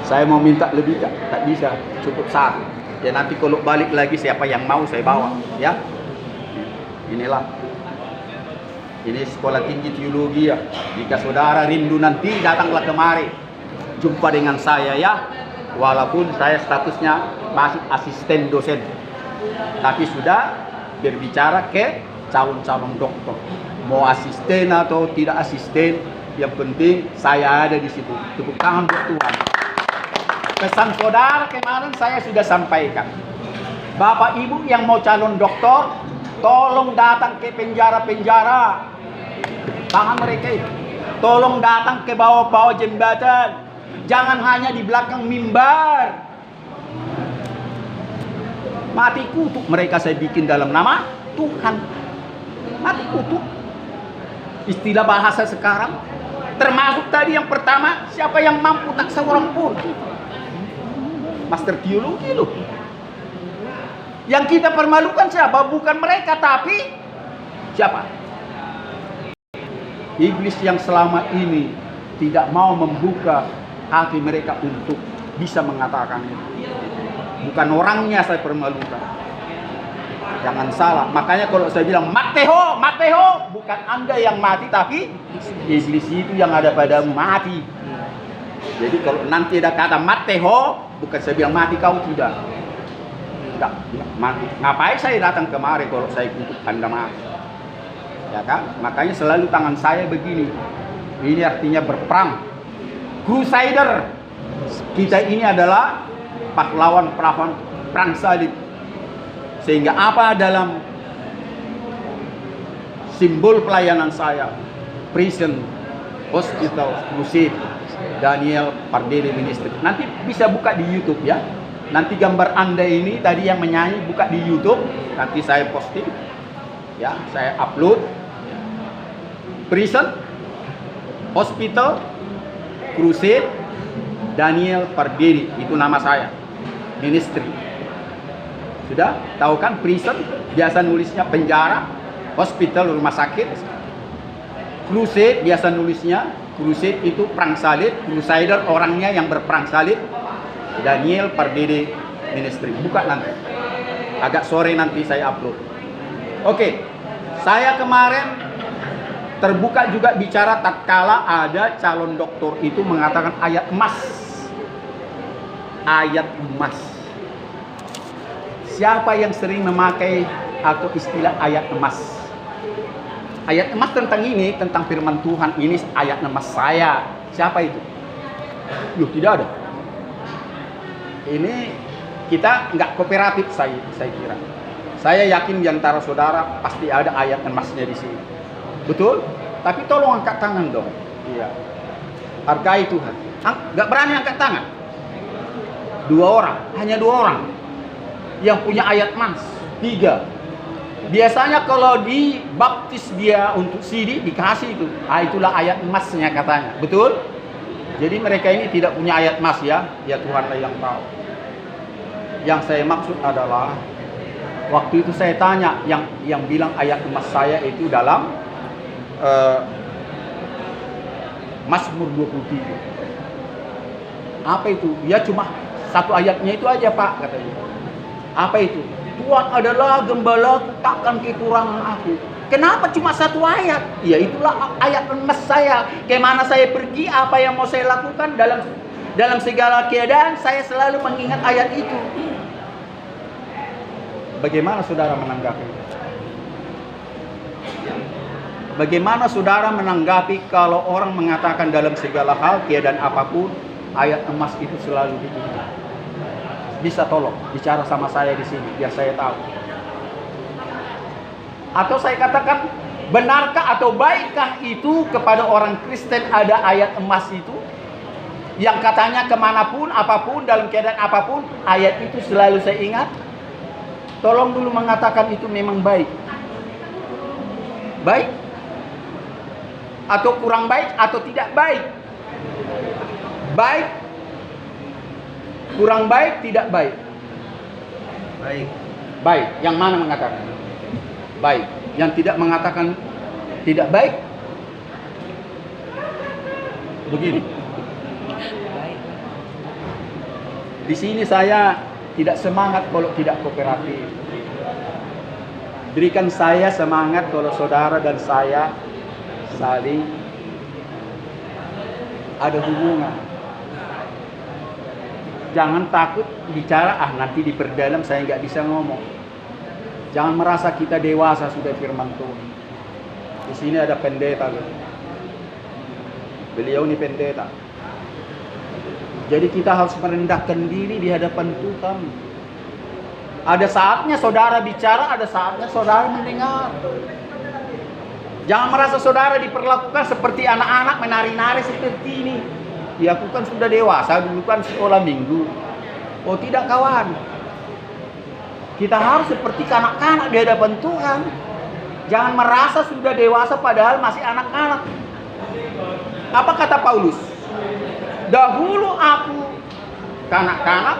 Saya mau minta lebih tak bisa, cukup satu. Ya nanti kalau balik lagi siapa yang mau saya bawa, ya. Inilah. Ini sekolah tinggi teologi ya. Jika saudara rindu nanti datanglah kemari. Jumpa dengan saya ya. Walaupun saya statusnya masih asisten dosen. Tapi sudah berbicara ke calon-calon dokter. Mau asisten atau tidak asisten, yang penting saya ada di situ. Tepuk tangan buat Tuhan. Pesan saudara kemarin saya sudah sampaikan. Bapak Ibu yang mau calon dokter, tolong datang ke penjara-penjara. Tangan mereka itu. Tolong datang ke bawah-bawah jembatan. Jangan hanya di belakang mimbar. Mati kutuk mereka saya bikin dalam nama Tuhan. Mati kutuk. Istilah bahasa sekarang. Termasuk tadi yang pertama, siapa yang mampu tak seorang pun. Master teologi loh. Yang kita permalukan siapa? Bukan mereka, tapi siapa? Iblis yang selama ini tidak mau membuka hati mereka untuk bisa mengatakan itu. Bukan orangnya saya permalukan. Jangan salah. Makanya kalau saya bilang Mateho, Mateho, bukan Anda yang mati, tapi iblis itu yang ada padamu mati. Jadi kalau nanti ada kata Mateho, bukan saya bilang mati kau, tidak. Tidak, mati. Ngapain saya datang kemari kalau saya kutuk Anda mati? Ya kan? Makanya selalu tangan saya begini. Ini artinya berperang. Crusader. Kita ini adalah pahlawan perang salib. Sehingga apa dalam simbol pelayanan saya? Prison, hospital, crusade, Daniel Pardede Ministry. Nanti bisa buka di YouTube ya. Nanti gambar Anda ini tadi yang menyanyi buka di YouTube. Nanti saya posting. Ya, saya upload. Prison, hospital, crusade, Daniel Pardede, itu nama saya. Ministry. Sudah tahu kan prison biasa nulisnya penjara, hospital rumah sakit. Crusade biasa nulisnya crusade itu perang salib, crusader orangnya yang berperang salib. Daniel Pardede Ministry. Buka nanti. Agak sore nanti saya upload. Oke. Saya kemarin terbuka juga bicara tatkala ada calon doktor itu mengatakan ayat emas. Ayat emas. Siapa yang sering memakai atau istilah ayat emas? Ayat emas tentang ini, tentang firman Tuhan ini ayat emas saya. Siapa itu? Loh, tidak ada. Ini kita nggak kooperatif saya kira. Saya yakin di antara saudara pasti ada ayat emasnya di sini. Betul? Tapi tolong angkat tangan dong. Iya. Hargai Tuhan. Nggak berani angkat tangan. 2 orang, hanya 2 orang yang punya ayat emas. 3. Biasanya kalau dibaptis dia untuk CD dikasih itu. Itulah ayat emasnya katanya. Betul? Jadi mereka ini tidak punya ayat emas ya. Ya Tuhanlah yang tahu. Yang saya maksud adalah waktu itu saya tanya yang bilang ayat emas saya itu dalam Mazmur 23. Apa itu? Ya cuma satu ayatnya itu aja Pak katanya. Apa itu? Tuhan adalah gembalaku, takkan kekurangan aku. Kenapa cuma satu ayat? Ya itulah ayat emas saya. Kemana saya pergi, apa yang mau saya lakukan dalam segala keadaan saya selalu mengingat ayat itu. Bagaimana saudara menanggapi? Bagaimana saudara menanggapi kalau orang mengatakan dalam segala hal, keadaan apapun, ayat emas itu selalu diingat? Bisa tolong bicara sama saya di sini biar saya tahu. Atau saya katakan, benarkah atau baikkah itu kepada orang Kristen ada ayat emas itu? Yang katanya kemanapun, apapun, dalam keadaan apapun, ayat itu selalu saya ingat. Tolong dulu mengatakan itu memang baik. Baik? Atau kurang baik atau tidak baik? Baik? Kurang baik, tidak baik? Baik. Baik. Yang mana mengatakan? Baik. Yang tidak mengatakan tidak baik? Begini. Di sini saya tidak semangat kalau tidak kooperatif. Berikan saya semangat kalau saudara dan saya saling ada hubungan. Jangan takut bicara, nanti diperdalam saya nggak bisa ngomong. Jangan merasa kita dewasa sudah firman Tuhan. Di sini ada pendeta, beliau ini pendeta. Jadi kita harus merendahkan diri di hadapan Tuhan. Ada saatnya saudara bicara, ada saatnya saudara mendengar. Jangan merasa saudara diperlakukan seperti anak-anak menari-nari seperti ini. Ya aku kan sudah dewasa, dulu kan sekolah minggu. Oh tidak kawan. Kita harus seperti kanak-kanak di hadapan Tuhan. Jangan merasa sudah dewasa padahal masih anak-anak. Apa kata Paulus? Dahulu aku kanak-kanak,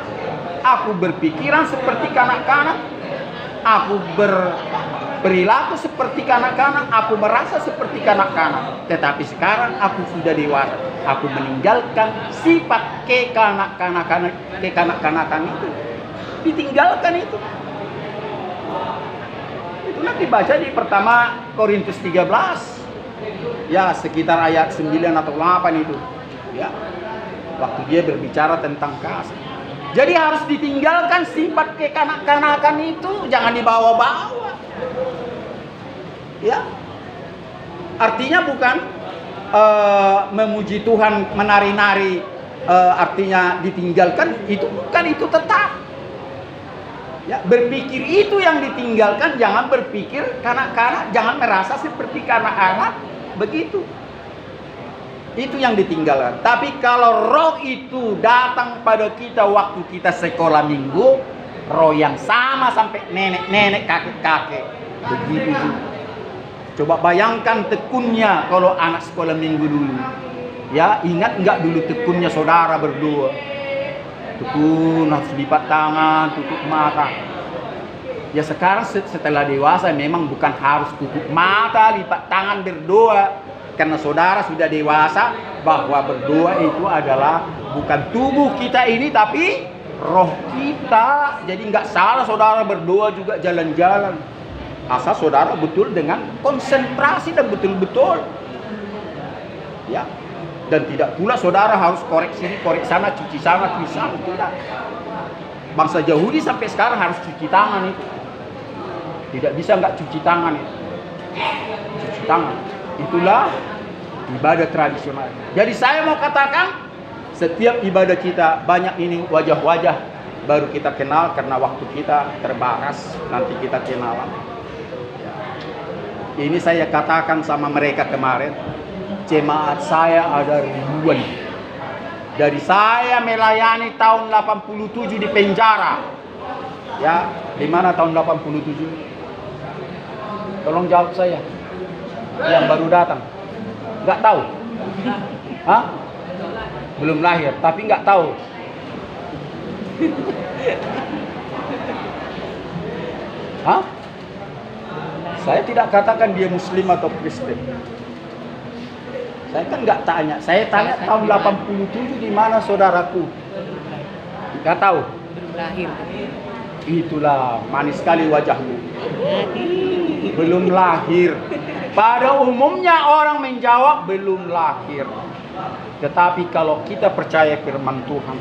aku berpikiran seperti kanak-kanak, aku berperilaku seperti kanak-kanak, aku merasa seperti kanak-kanak. Tetapi sekarang aku sudah dewasa. Aku meninggalkan sifat kekanak-kanakan itu. Ditinggalkan itu. Itu nanti baca di pertama Korintus 13. Ya, sekitar ayat 9 atau 8 itu. Ya. Waktu dia berbicara tentang kasih. Jadi harus ditinggalkan sifat kekanak-kanakan itu, jangan dibawa-bawa. Ya. Artinya bukan memuji Tuhan, menari-nari, artinya ditinggalkan, itu bukan, itu tetap. Ya, berpikir itu yang ditinggalkan, jangan berpikir kanak-kanak, jangan merasa seperti kanak-kanak begitu. Itu yang ditinggalkan. Tapi kalau roh itu datang pada kita waktu kita sekolah minggu, roh yang sama sampai nenek-nenek, kakek-kakek, begitu juga. Coba bayangkan tekunnya kalau anak sekolah minggu dulu. Ya, ingat enggak dulu tekunnya saudara berdua? Tekun, harus lipat tangan, tutup mata. Ya sekarang setelah dewasa memang bukan harus tutup mata, lipat tangan, berdoa. Karena saudara sudah dewasa bahwa berdoa itu adalah bukan tubuh kita ini tapi roh kita. Jadi enggak salah saudara berdoa juga jalan-jalan. Asal saudara betul dengan konsentrasi dan betul-betul. Ya. Dan tidak pula saudara harus korek sini, korek sana, cuci sana, cuci sana. Tidak. Bangsa Yahudi sampai sekarang harus cuci tangan itu. Tidak bisa enggak cuci tangan itu. Cuci tangan. Itulah ibadah tradisional. Jadi saya mau katakan, setiap ibadah kita banyak ini wajah-wajah baru kita kenal karena waktu kita terbatas, nanti kita kenalan. Ini saya katakan sama mereka kemarin, jemaat saya ada ribuan. Dari saya melayani tahun 87 di penjara. Ya, di mana tahun 87? Tolong jawab saya. Yang baru datang. Nggak tahu? Hah? Belum lahir, tapi nggak tahu. Hah? Saya tidak katakan dia Muslim atau Kristen. Saya kan nggak tanya. Saya tanya tahun 87 di mana saudaraku? Nggak tahu. Belum lahir. Itulah manis sekali wajahmu. Belum lahir. Pada umumnya orang menjawab belum lahir. Tetapi kalau kita percaya firman Tuhan,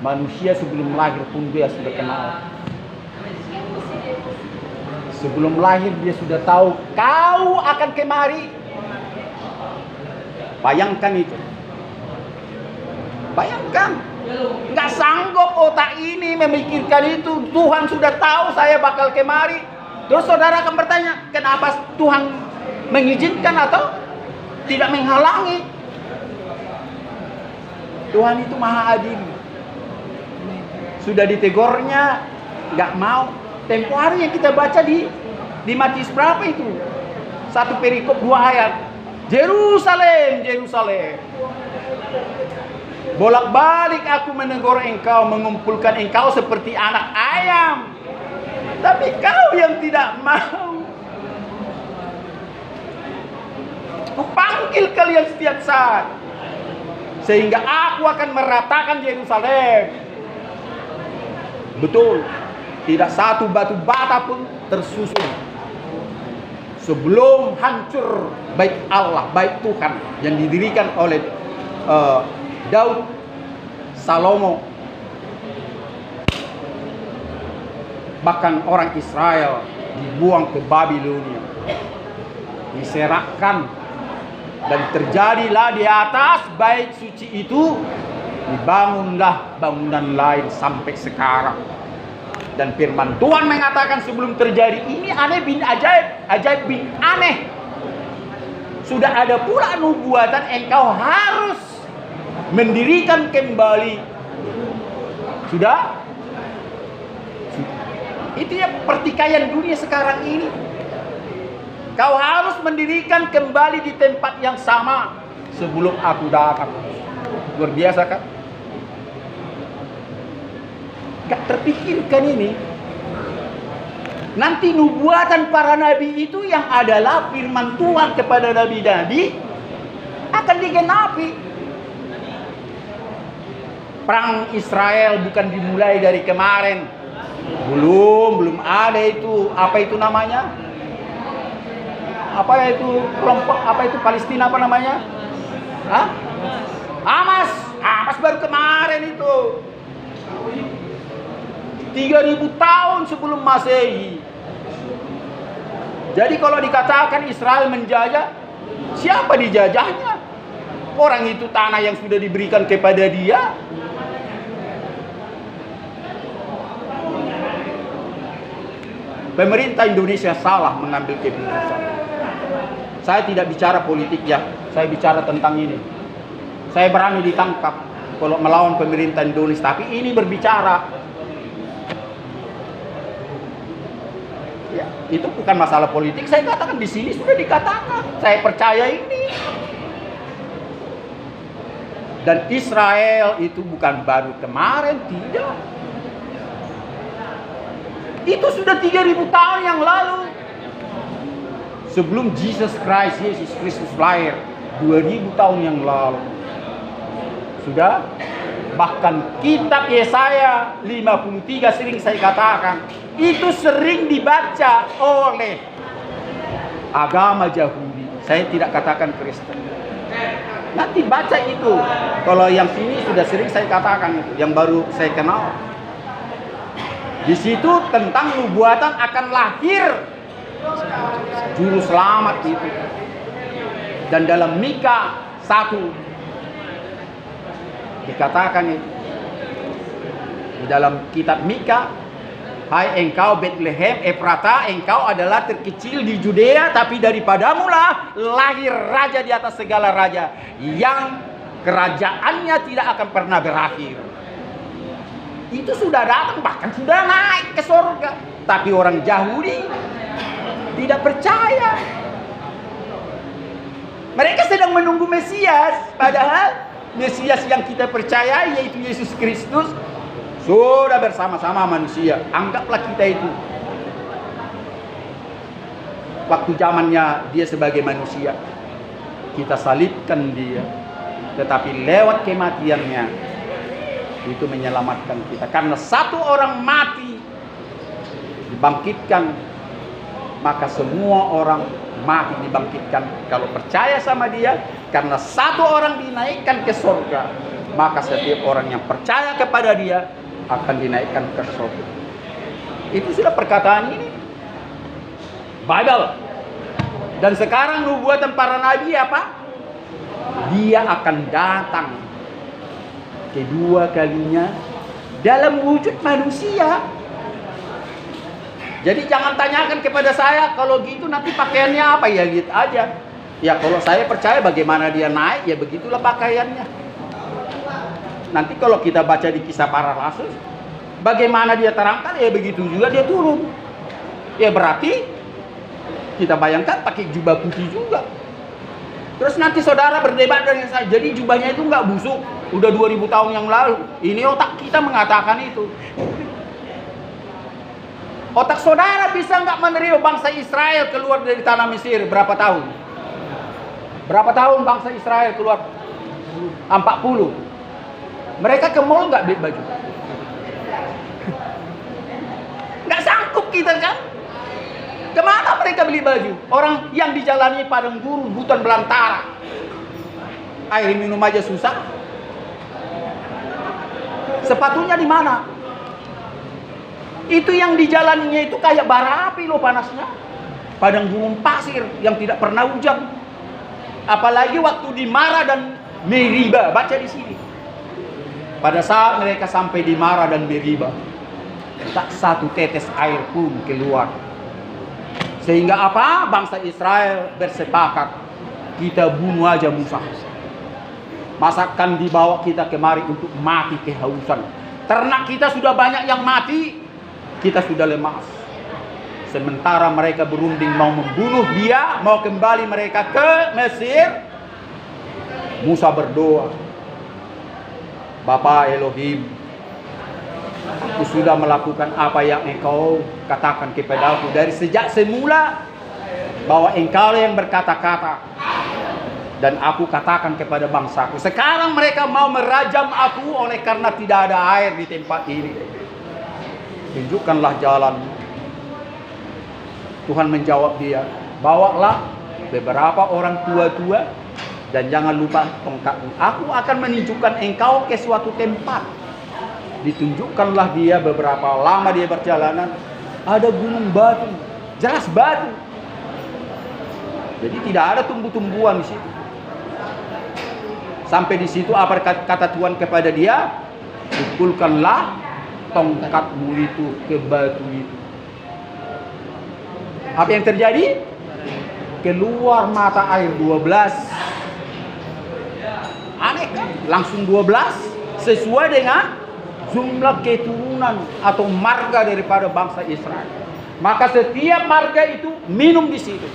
manusia sebelum lahir pun dia sudah kenal. Sebelum lahir dia sudah tahu kau akan kemari. Bayangkan itu. Bayangkan. Nggak sanggup otak ini memikirkan itu. Tuhan sudah tahu saya bakal kemari. Terus saudara akan bertanya, kenapa Tuhan mengizinkan atau tidak menghalangi? Tuhan itu maha adil. Sudah ditegurnya, nggak mau. Tempo hari yang kita baca di Matius berapa itu? Satu perikop 2 ayat. Yerusalem, Yerusalem. Bolak-balik aku menegur engkau, mengumpulkan engkau seperti anak ayam. Tapi kau yang tidak mau. Kupanggil kalian setiap saat. Sehingga aku akan meratakan Yerusalem. Betul. Tidak satu batu bata pun tersusun sebelum hancur bait Allah, bait Tuhan yang didirikan oleh Daud, Salomo. Bahkan orang Israel dibuang ke Babilonia, diserahkan, dan terjadilah di atas bait suci itu dibangunlah bangunan lain sampai sekarang. Dan firman Tuhan mengatakan sebelum terjadi ini aneh bin ajaib, ajaib bin aneh. Sudah ada pula nubuatan engkau harus mendirikan kembali. Sudah? Itu ya pertikaian dunia sekarang ini. Kau harus mendirikan kembali di tempat yang sama sebelum aku datang. Luar biasa kan? Gak terpikirkan ini. Nanti nubuatan para nabi itu yang adalah firman Tuhan kepada nabi-nabi akan digenapi. Perang Israel bukan dimulai dari kemarin. Belum ada itu. Apa itu namanya? Apa itu kelompok? Apa itu Palestina apa namanya? Hah? Hamas baru kemarin itu. 3000 tahun sebelum Masehi. Jadi kalau dikatakan Israel menjajah, siapa dijajahnya? Orang itu tanah yang sudah diberikan kepada dia. Pemerintah Indonesia salah mengambil keputusan. Saya tidak bicara politik ya, saya bicara tentang ini. Saya berani ditangkap kalau melawan pemerintah Indonesia, tapi ini berbicara. Ya, itu bukan masalah politik. Saya katakan di sini sudah dikatakan. Saya percaya ini. Dan Israel itu bukan baru kemarin, tidak. Itu sudah 3000 tahun yang lalu. Sebelum Yesus Kristus lahir, 2000 tahun yang lalu. Sudah. Bahkan kitab Yesaya 53 sering saya katakan, itu sering dibaca oleh agama Yahudi. Saya tidak katakan Kristen. Nanti baca itu. Kalau yang sini sudah sering saya katakan itu, yang baru saya kenal. Di situ tentang nubuatan akan lahir juru selamat itu. Dan dalam Mika 1 dikatakan itu. Di dalam kitab Mika, hai engkau Bethlehem Efrata, engkau adalah terkecil di Judea, tapi daripadamulah lahir raja di atas segala raja, yang kerajaannya tidak akan pernah berakhir. Itu sudah datang, bahkan sudah naik ke surga. Tapi orang Yahudi tidak percaya. Mereka sedang menunggu Mesias, padahal Mesias yang kita percaya yaitu Yesus Kristus sudah bersama-sama manusia. Anggaplah kita itu waktu zamannya dia sebagai manusia, kita salibkan dia, tetapi lewat kematiannya itu menyelamatkan kita. Karena satu orang mati dibangkitkan, maka semua orang mati dibangkitkan kalau percaya sama dia. Karena satu orang dinaikkan ke surga, maka setiap orang yang percaya kepada dia akan dinaikkan ke surga. Itu sudah perkataan ini Bible. Dan sekarang nubuatan para nabi apa? Dia akan datang kedua kalinya dalam wujud manusia. Jadi jangan tanyakan kepada saya, kalau gitu nanti pakaiannya apa, ya gitu aja. Ya kalau saya percaya bagaimana dia naik, ya begitulah pakaiannya. Nanti kalau kita baca di Kisah Para Rasul, bagaimana dia terangkan, ya begitu juga dia turun. Ya berarti kita bayangkan pakai jubah putih juga. Terus nanti saudara berdebat dengan saya, jadi jubahnya itu nggak busuk, udah 2000 tahun yang lalu. Ini otak kita mengatakan itu. Otak saudara bisa nggak menerima bangsa Israel keluar dari tanah Mesir berapa tahun? Berapa tahun bangsa Israel keluar? 40. Mereka ke mall nggak beli baju? kita kan? Kemana mereka beli baju? Orang yang dijalani padang gurun, hutan belantara. Air minum aja susah. Sepatunya di mana? Itu yang dijalaninya itu kayak bara api loh panasnya. Padang gurun pasir yang tidak pernah hujan. Apalagi waktu di Mara dan Meriba, baca di sini. Pada saat mereka sampai di Mara dan Meriba, tak satu tetes air pun keluar. Sehingga apa? Bangsa Israel bersepakat, kita bunuh aja Musa. Masakan dibawa kita kemari untuk mati kehausan. Ternak kita sudah banyak yang mati, kita sudah lemas. Sementara mereka berunding mau membunuh dia, mau kembali mereka ke Mesir. Musa berdoa, Bapa Elohim, aku sudah melakukan apa yang engkau katakan kepadaku dari sejak semula, bahwa engkau yang berkata-kata dan aku katakan kepada bangsaku. Sekarang mereka mau merajam aku oleh karena tidak ada air di tempat ini. Tunjukkanlah jalan. Tuhan menjawab dia, bawalah beberapa orang tua-tua dan jangan lupa tongkatmu. Aku akan menunjukkan engkau ke suatu tempat. Ditunjukkanlah dia beberapa lama dia berjalanan, ada gunung batu, jelas batu. Jadi tidak ada tumbuh-tumbuhan di situ. Sampai di situ apa kata Tuhan kepada dia? Pukulkanlah tongkatmu itu ke batu itu. Apa yang terjadi? Keluar mata air 12. Aneh kan? Langsung 12 sesuai dengan jumlah keturunan atau marga daripada bangsa Israel. Maka setiap marga itu minum di situ.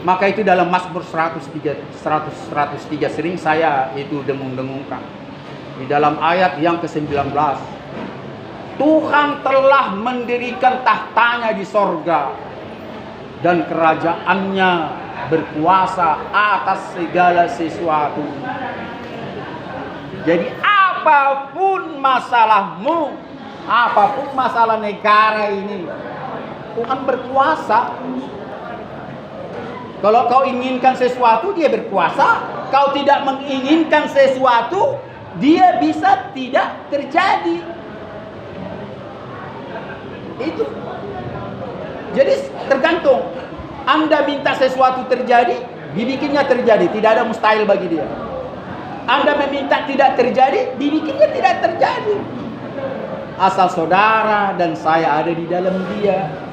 Maka itu dalam Mazmur 103 sering saya itu dengung-dengungkan. Di dalam ayat yang ke-19, Tuhan telah mendirikan tahtanya di sorga dan kerajaannya berkuasa atas segala sesuatu. Jadi apapun masalahmu, apapun masalah negara ini, Tuhan berkuasa. Kalau kau inginkan sesuatu, dia berkuasa. Kau tidak menginginkan sesuatu, dia bisa tidak terjadi. Itu. Jadi tergantung. Anda minta sesuatu terjadi, dibikinnya terjadi. Tidak ada mustahil bagi dia. Anda meminta tidak terjadi, dibikinnya tidak terjadi. Asal saudara dan saya ada di dalam dia.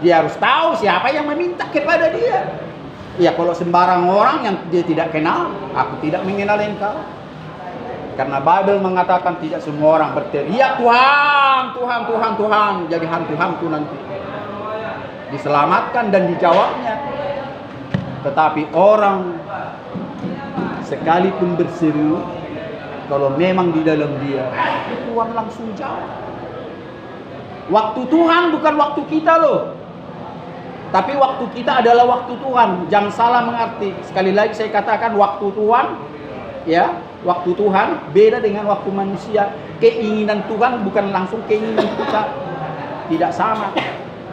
Dia harus tahu siapa yang meminta kepada dia. Ya kalau sembarang orang yang dia tidak kenal, aku tidak mengenal engkau. Karena Bible mengatakan tidak semua orang berteriak Tuhan, Tuhan, Tuhan, Tuhan, jadi hantu-hantu nanti. Diselamatkan dan dijawabnya. Tetapi orang sekalipun berseru, kalau memang di dalam dia, Tuhan langsung jawab. Waktu Tuhan bukan waktu kita loh. Tapi waktu kita adalah waktu Tuhan. Jangan salah mengerti. Sekali lagi saya katakan waktu Tuhan, ya, waktu Tuhan beda dengan waktu manusia. Keinginan Tuhan bukan langsung keinginan kita. Tidak sama.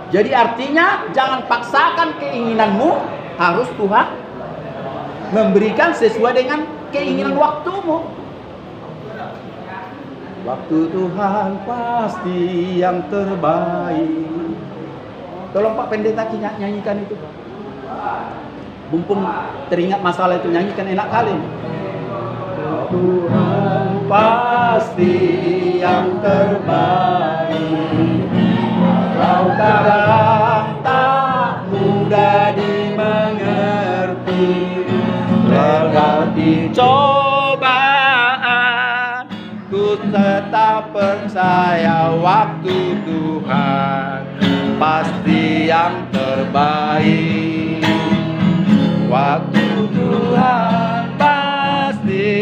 Jadi artinya jangan paksakan keinginanmu, harus Tuhan memberikan sesuai dengan keinginan waktumu. Waktu Tuhan pasti yang terbaik. Tolong Pak Pendeta nyanyikan itu. Mumpung teringat masalah itu, nyanyikan enak kali. Tuhan pasti yang terbaik. Walau kadang tak mudah dimengerti, berarti cobaan, ku tetap percaya waktu Tuhan pasti yang terbaik. Waktu Tuhan pasti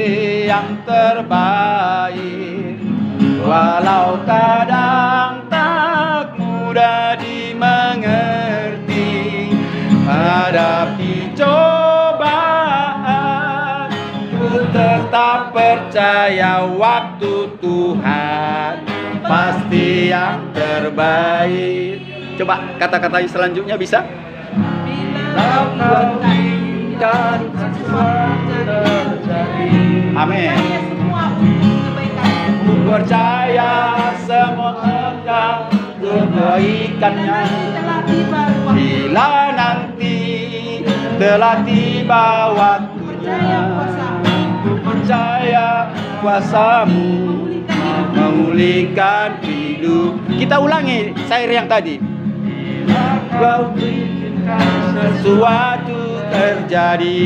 yang terbaik. Walau kadang tak mudah dimengerti, hadapi cobaan, ku tetap semua percaya waktu Tuhan pasti yang terbaik. Coba kata-kata yang selanjutnya bisa? Amin. Percaya semua akan kebaikannya bila nanti telah tiba waktunya. Percaya kuasamu memulihkan hidup. Kita ulangi syair yang tadi. Kau bikinkan sesuatu terjadi.